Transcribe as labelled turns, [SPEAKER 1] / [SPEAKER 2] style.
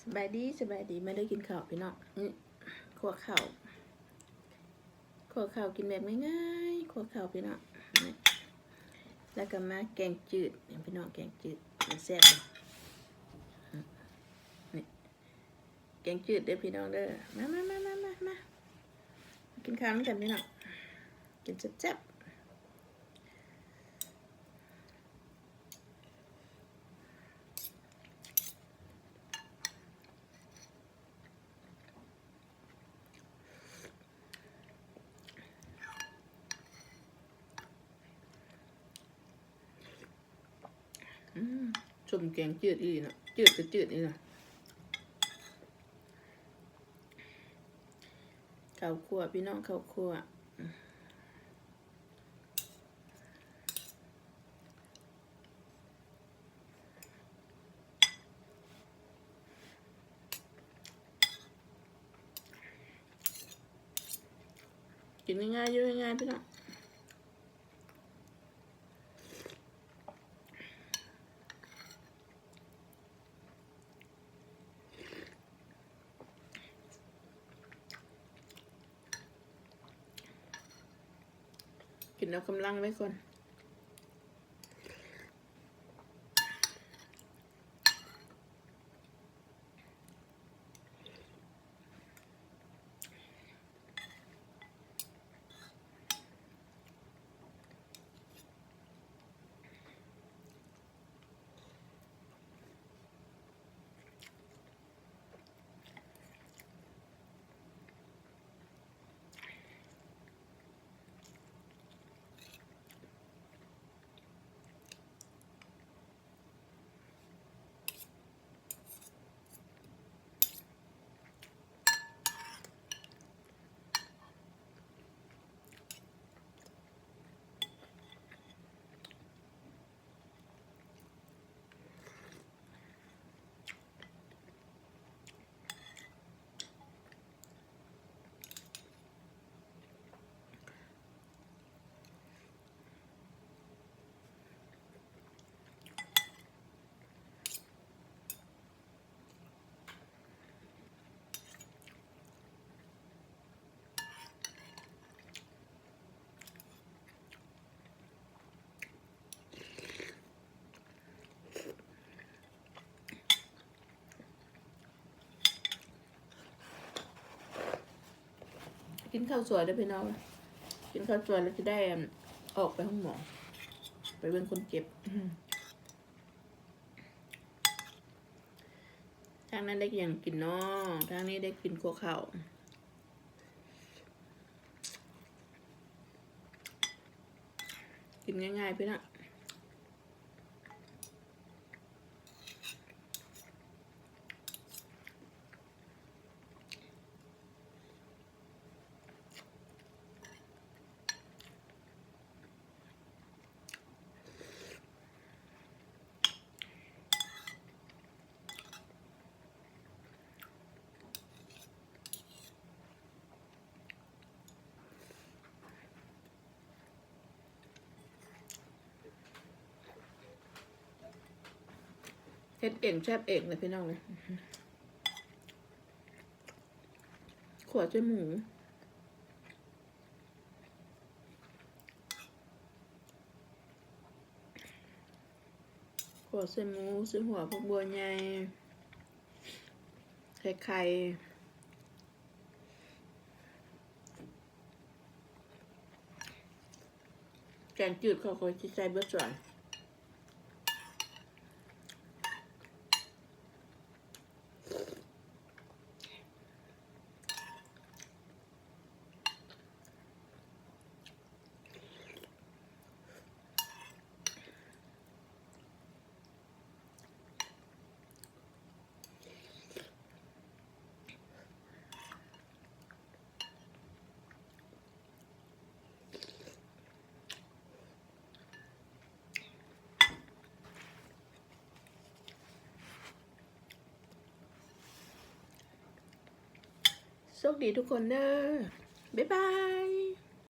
[SPEAKER 1] สบายดีไม่ได้กินข้าวพี่น้องนี่ขั่วข้าวกินแบบง่ายๆขั่วข้าวพี่น้องนี่แล้วก็มาแกงจืดพี่น้องแกงจืดมันแซ่บนี่แกงจืดเด้อพี่น้องเด้อมากินข้าวกันพี่น้องกินแซ่บชมแกงจืดอีนะจืดนี่นะข้าวคั่วพี่น้องข้าวคั่วกินง่ายๆง่ายๆพี่น้องกินเอากำลังไว้ก่อนกินข้าวสวยด้วยพี่น้องกินข้าวสวยแล้วจะได้ออกไปห้องหมอไปเป็นคนเจ็บทางนั้นได้อย่างกินเนาะทางนี้ได้กินขั่วข้าวกินง่ายๆพี่น้องเฮ็ดเองแซ่บเองเลยพี่น้องเลยขวดเจ้หมูขวดเส้นหมูซื้อหัวพวกบัวใหญ่ไข่แกงจืดเขาคอยใส่เบอร์สวยโชคดีทุกคนเด้อบ๊ายบาย